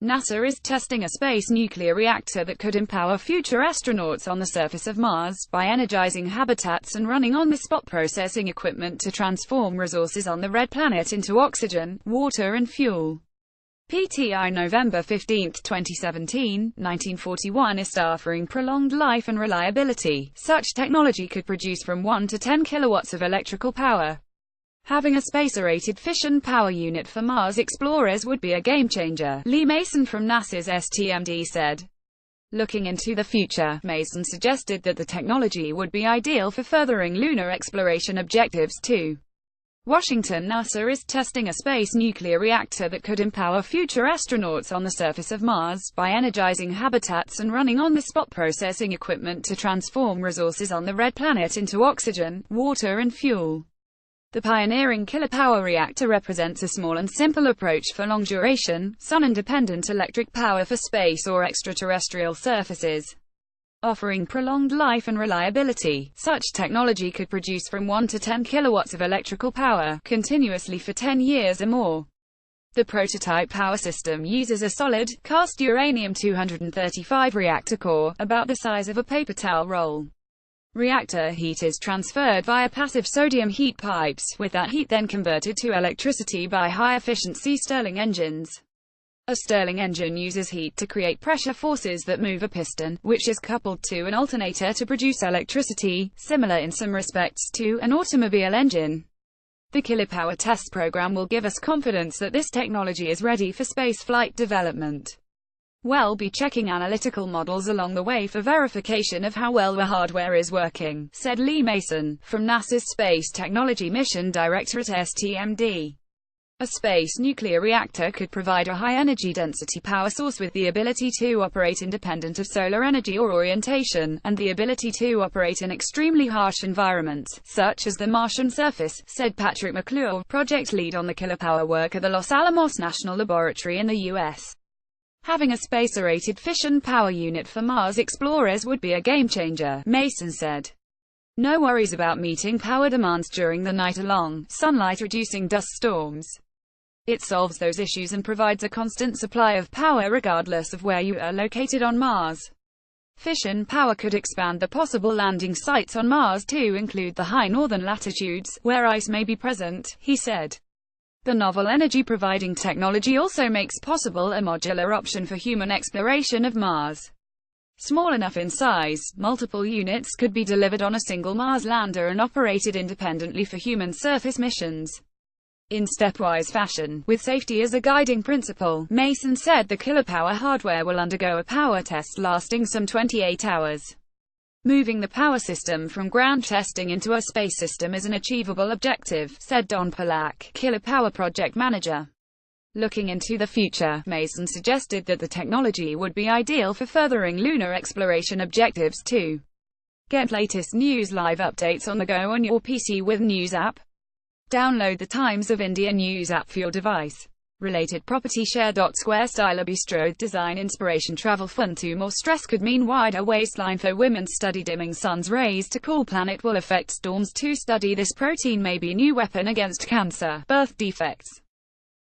NASA is testing a space nuclear reactor that could empower future astronauts on the surface of Mars, by energizing habitats and running on-the-spot processing equipment to transform resources on the red planet into oxygen, water and fuel. PTI November 15, 2017, 1941 is offering prolonged life and reliability. Such technology could produce from 1 to 10 kilowatts of electrical power. Having a space-rated fission power unit for Mars explorers would be a game-changer, Lee Mason from NASA's STMD said. Looking into the future, Mason suggested that the technology would be ideal for furthering lunar exploration objectives too. Washington. NASA is testing a space nuclear reactor that could empower future astronauts on the surface of Mars, by energizing habitats and running on-the-spot processing equipment to transform resources on the red planet into oxygen, water and fuel. The pioneering kilopower reactor represents a small and simple approach for long-duration, sun-independent electric power for space or extraterrestrial surfaces. Offering prolonged life and reliability, such technology could produce from 1 to 10 kilowatts of electrical power, continuously for 10 years or more. The prototype power system uses a solid, cast uranium-235 reactor core, about the size of a paper towel roll. Reactor heat is transferred via passive sodium heat pipes, with that heat then converted to electricity by high-efficiency Stirling engines. A Stirling engine uses heat to create pressure forces that move a piston, which is coupled to an alternator to produce electricity, similar in some respects to an automobile engine. The kilopower test program will give us confidence that this technology is ready for spaceflight development. We'll be checking analytical models along the way for verification of how well the hardware is working, said Lee Mason, from NASA's Space Technology Mission Directorate STMD. A space nuclear reactor could provide a high-energy density power source with the ability to operate independent of solar energy or orientation, and the ability to operate in extremely harsh environments, such as the Martian surface, said Patrick McClure, project lead on the kilopower work at the Los Alamos National Laboratory in the U.S. Having a space-rated fission power unit for Mars explorers would be a game-changer, Mason said. No worries about meeting power demands during the night along sunlight-reducing dust storms. It solves those issues and provides a constant supply of power regardless of where you are located on Mars. Fission power could expand the possible landing sites on Mars to include the high northern latitudes, where ice may be present, he said. The novel energy-providing technology also makes possible a modular option for human exploration of Mars. Small enough in size, multiple units could be delivered on a single Mars lander and operated independently for human surface missions. In stepwise fashion, with safety as a guiding principle, Mason said the kilopower hardware will undergo a power test lasting some 28 hours. Moving the power system from ground testing into a space system is an achievable objective, said Don Polak, kilopower project manager. Looking into the future, Mason suggested that the technology would be ideal for furthering lunar exploration objectives too. Get latest news live updates on the go on your PC with News app. Download the Times of India News app for your device. Related property share. Square style bistro design inspiration travel fun to more stress could mean wider waistline for women. Study dimming sun's rays to cool planet will affect storms to study this protein may be new weapon against cancer, birth defects.